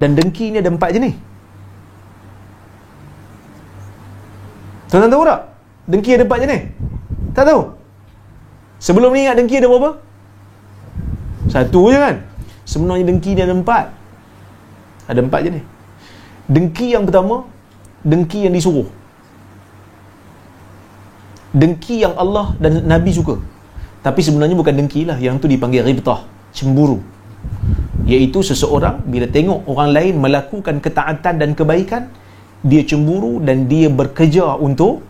Dan dengki ni ada 4 jenis. Tuan-tuan tahu tak? Dengki ada 4 jenis? Tak tahu? Sebelum ni ingat dengki ada berapa? 1 je kan? Sebenarnya dengki ni ada 4. Ada 4 jenis. Dengki yang pertama, dengki yang disuruh. Dengki yang Allah dan Nabi suka. Tapi sebenarnya bukan dengki lah. Yang tu dipanggil ribtah, cemburu. Iaitu seseorang bila tengok orang lain melakukan ketaatan dan kebaikan, dia cemburu dan dia bekerja untuk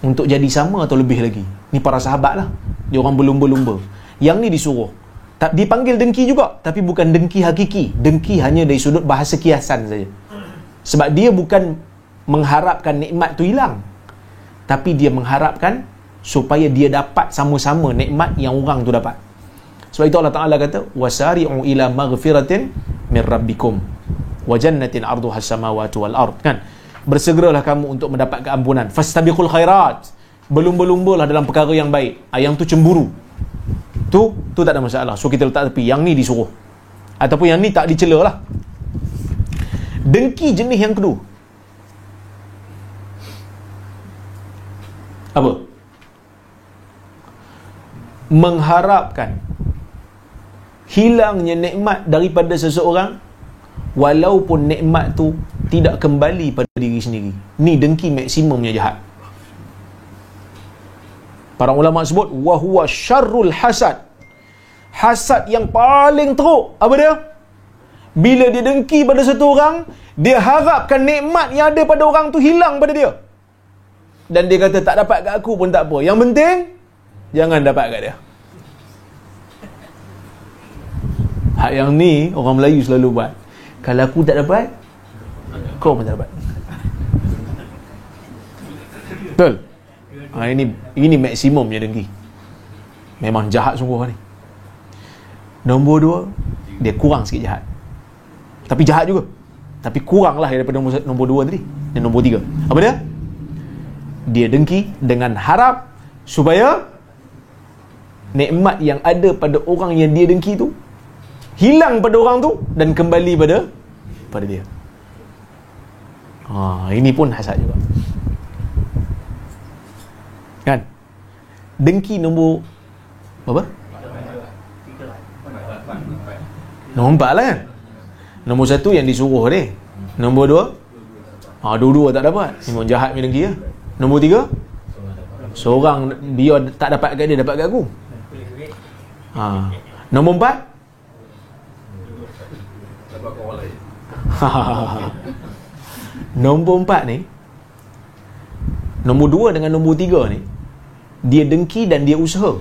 jadi sama atau lebih lagi. Ni para sahabat lah. Dia orang berlumba-lumba. Yang ni disuruh. Tak dipanggil dengki juga, tapi bukan dengki hakiki. Dengki hanya dari sudut bahasa kiasan saja. Sebab dia bukan mengharapkan nikmat tu hilang, tapi dia mengharapkan supaya dia dapat sama-sama nikmat yang orang tu dapat. Sebab itu Allah Ta'ala kata, wasari'u ila maghfiratin min rabbikum wa jannatin arduha as-samawati wal ard. Kan? Bersegeralah kamu untuk mendapat keampunan. Fastabiqul khairat. Berlumba-lumbalah dalam perkara yang baik. Yang tu cemburu. Tu tak ada masalah. So kita letak tepi. Yang ni disuruh. Ataupun yang ni tak dicela lah. Dengki jenis yang kedua. Apa? Mengharapkan hilangnya nikmat daripada seseorang walaupun nikmat tu tidak kembali pada diri sendiri. Ni dengki maksimumnya jahat. Para ulama sebut wahuwa syarrul hasad. Hasad yang paling teruk. Apa dia? Bila dia dengki pada satu orang, dia harapkan nikmat yang ada pada orang tu hilang pada dia. Dan dia kata tak dapat kat aku pun tak apa. Yang penting jangan dapat kat dia. Hak yang ni orang Melayu selalu buat. Kalau aku tak dapat, kau pun tak dapat. Betul? Ini maksimumnya dengki. Memang jahat sungguh ni. Nombor 2, dia kurang sikit jahat. Tapi jahat juga. Tapi kurang lah daripada nombor 2 tadi. Dan nombor 3. Apa dia? Dia dengki dengan harap supaya nikmat yang ada pada orang yang dia dengki tu hilang pada orang tu dan kembali pada dia. Ini pun hasad juga. Kan? Dengki nombor apa? Nombor 4 lah kan? Nombor 1 yang disuruh ni. Nombor 2, dua-dua tak dapat. Memang jahat punya dengki lah. Nombor 3, seorang biar tak dapat kat dia, dapat kat aku. Nombor 4, nombor 4 ni, nombor 2 dengan nombor 3 ni, dia dengki dan dia usaha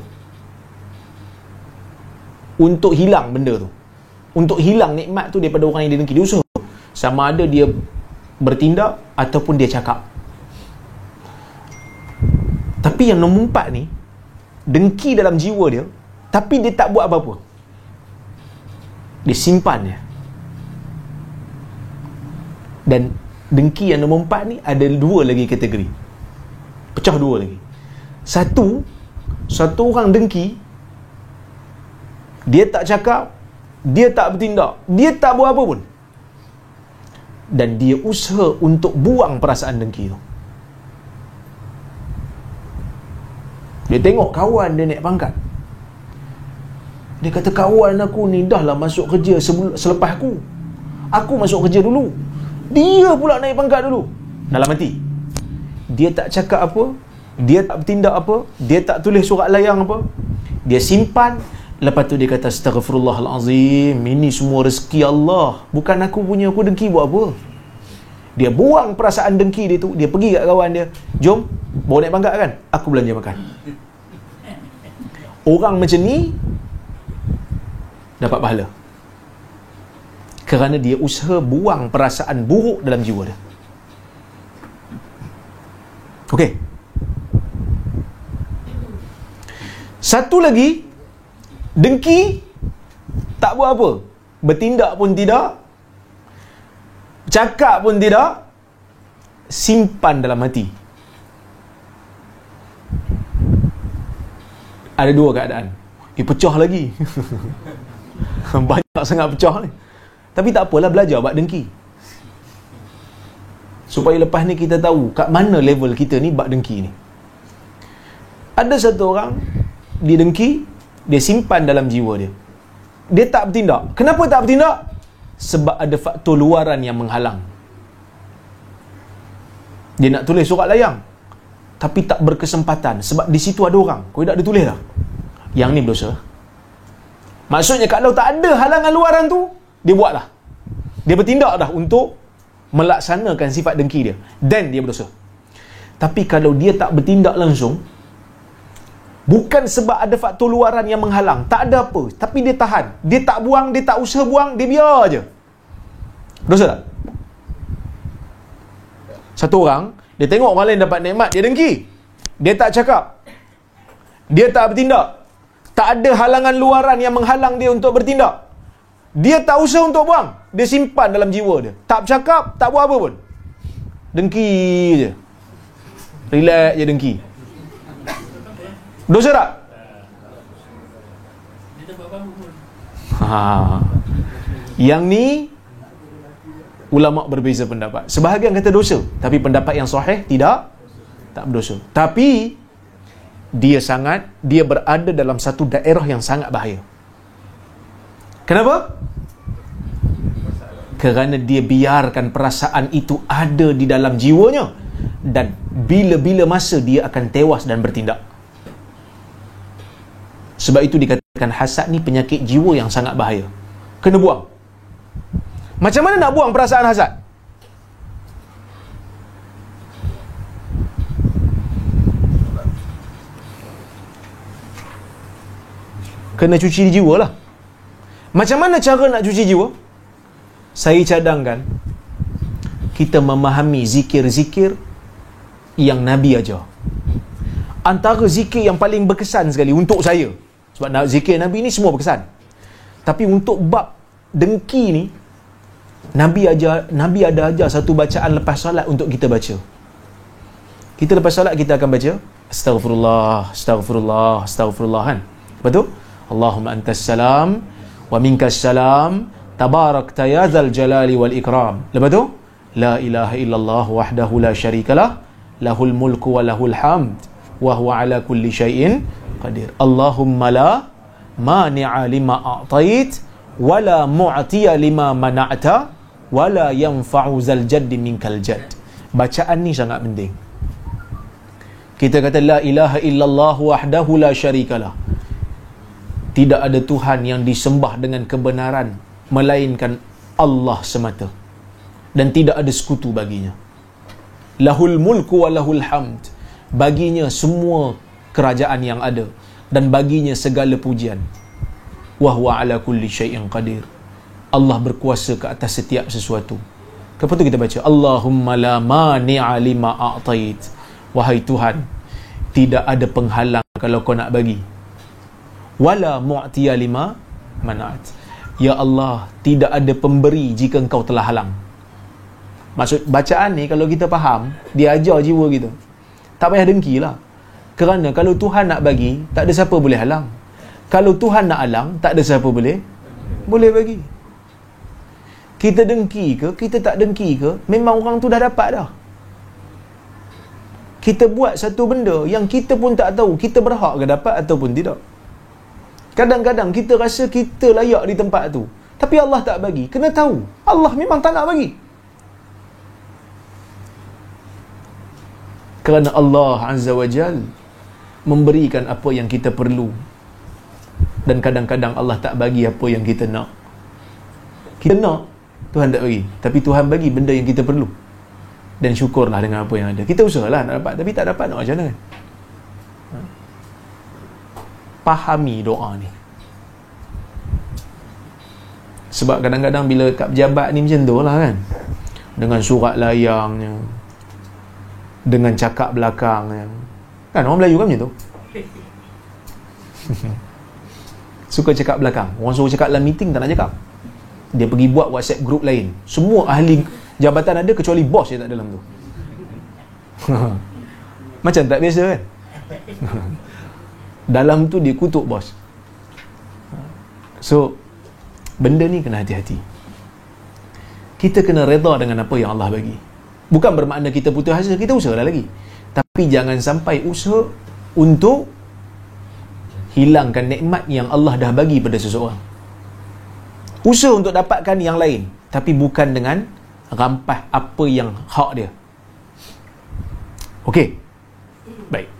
untuk hilang benda tu, untuk hilang nikmat tu daripada orang yang dia dengki. Dia usaha, sama ada dia bertindak ataupun dia cakap. Tapi yang nombor 4 ni, dengki dalam jiwa dia, tapi dia tak buat apa-apa. Dia simpan je. Dan dengki yang nombor 4 ni ada 2 lagi kategori. Pecah 2 lagi. Satu orang dengki, dia tak cakap, dia tak bertindak, dia tak buat apa pun, dan dia usaha untuk buang perasaan dengki tu. Dia tengok kawan dia naik pangkat, dia kata kawan aku ni dah lah masuk kerja selepas aku masuk kerja dulu, dia pula naik pangkat dulu. Dalam hati dia tak cakap apa, dia tak bertindak apa, dia tak tulis surat layang apa, dia simpan. Lepas tu dia kata astaghfirullahalazim, ini semua rezeki Allah, bukan aku punya, aku dengki buat apa. Dia buang perasaan dengki dia tu, dia pergi kat kawan dia, jom bawa naik pangkat kan, aku belanja makan. Orang macam ni dapat pahala kerana dia usaha buang perasaan buruk dalam jiwa dia. Okey. Satu lagi, dengki tak buat apa, bertindak pun tidak, cakap pun tidak, simpan dalam hati. Ada 2 keadaan. Pecah lagi. Banyak sangat pecah ni. Tapi tak apalah, belajar bab dengki. Supaya lepas ni kita tahu kat mana level kita ni bab dengki ni. Ada satu orang, dia dengki, dia simpan dalam jiwa dia. Dia tak bertindak. Kenapa tak bertindak? Sebab ada faktor luaran yang menghalang. Dia nak tulis surat layang, tapi tak berkesempatan. Sebab di situ ada orang. Kau tak ada tulis dah. Yang ni berdosa. Maksudnya kalau tak ada halangan luaran tu, dia buatlah. Dia bertindak dah untuk melaksanakan sifat dengki dia. Dan dia berdosa. Tapi kalau dia tak bertindak langsung, bukan sebab ada faktor luaran yang menghalang, tak ada apa, tapi dia tahan. Dia tak buang, dia tak usaha buang, dia biar je. Dosa tak? Satu orang, dia tengok orang lain dapat nikmat, dia dengki. Dia tak cakap. Dia tak bertindak. Tak ada halangan luaran yang menghalang dia untuk bertindak. Dia tak usaha untuk buang. Dia simpan dalam jiwa dia. Tak bercakap, tak buat apa pun. Dengki je. Relax je dengki. Dosa tak? Yang ni ulama berbeza pendapat. Sebahagian kata dosa, tapi pendapat yang sahih tak berdosa. Tapi dia berada dalam satu daerah yang sangat bahaya. Kenapa? Kerana dia biarkan perasaan itu ada di dalam jiwanya, dan bila-bila masa dia akan tewas dan bertindak. Sebab itu dikatakan hasad ni penyakit jiwa yang sangat bahaya. Kena buang. Macam mana nak buang perasaan hasad? Kena cuci jiwa lah. Macam mana cara nak cuci jiwa? Saya cadangkan kita memahami zikir-zikir yang Nabi ajar. Antara zikir yang paling berkesan sekali untuk saya, sebab zikir Nabi ni semua berkesan, tapi untuk bab dengki ni, Nabi ada ajar satu bacaan lepas solat untuk kita baca. Kita lepas solat kita akan baca Astaghfirullah, Astaghfirullah, Astaghfirullah, kan? Betul? Allahumma antas salam wa minkas salam, tabarakta ya dzal jalali wal ikram. Lepas tu, la ilaha illallah wahdahu la syarikalah, lahul mulku wa lahul hamd wa huwa ala kulli syai'in qadir. Allahumma la mani'a lima a'tait wa la mu'tiya lima mana'ta wa la yanfa'u zal jaddi minkal jadd. Bacaan ni sangat penting. Kita kata la ilaha illallah wahdahu la syarikalah. Tidak ada Tuhan yang disembah dengan kebenaran melainkan Allah semata, dan tidak ada sekutu baginya. Lahul mulku wa lahul hamd. Baginya semua kerajaan yang ada, dan baginya segala pujian. Wa huwa ala kulli syai'in qadir. Allah berkuasa ke atas setiap sesuatu. Lepas tu kita baca Allahumma la mani'a lima a'tait. Wahai Tuhan, tidak ada penghalang kalau kau nak bagi. Wala mu'tiya lima mana'at. Ya Allah, tidak ada pemberi jika engkau telah halang. Maksud bacaan ni kalau kita faham, dia ajar jiwa kita, tak payah dengki lah. Kerana kalau Tuhan nak bagi, tak ada siapa boleh halang. Kalau Tuhan nak halang, tak ada siapa boleh bagi. Kita dengki ke, kita tak dengki ke, memang orang tu dah dapat dah. Kita buat satu benda yang kita pun tak tahu kita berhak ke dapat ataupun tidak. Kadang-kadang kita rasa kita layak di tempat tu, tapi Allah tak bagi. Kena tahu, Allah memang tak nak bagi. Kerana Allah Azza wa Jal memberikan apa yang kita perlu, dan kadang-kadang Allah tak bagi apa yang kita nak. Kita nak, Tuhan tak bagi, tapi Tuhan bagi benda yang kita perlu, dan syukurlah dengan apa yang ada. Kita usahalah nak dapat, tapi tak dapat, nak macam mana? Fahami doa ni. Sebab kadang-kadang bila kat pejabat ni macam tu lah kan, dengan surat layangnya, dengan cakap belakangnya, kan orang Melayu kan macam tu. Suka cakap belakang. Orang suruh cakap dalam meeting tak nak cakap, dia pergi buat WhatsApp group lain, semua ahli jabatan ada kecuali bos je tak dalam tu. Macam tak biasa kan. Dalam tu dia kutuk bos. So benda ni kena hati-hati. kita kena redha dengan apa yang Allah bagi. Bukan bermakna kita putus asa, kita usahalah lagi. Tapi jangan sampai usaha untuk hilangkan nikmat yang Allah dah bagi pada seseorang. Usaha untuk dapatkan yang lain, tapi bukan dengan rampas apa yang hak dia. Okey. Baik.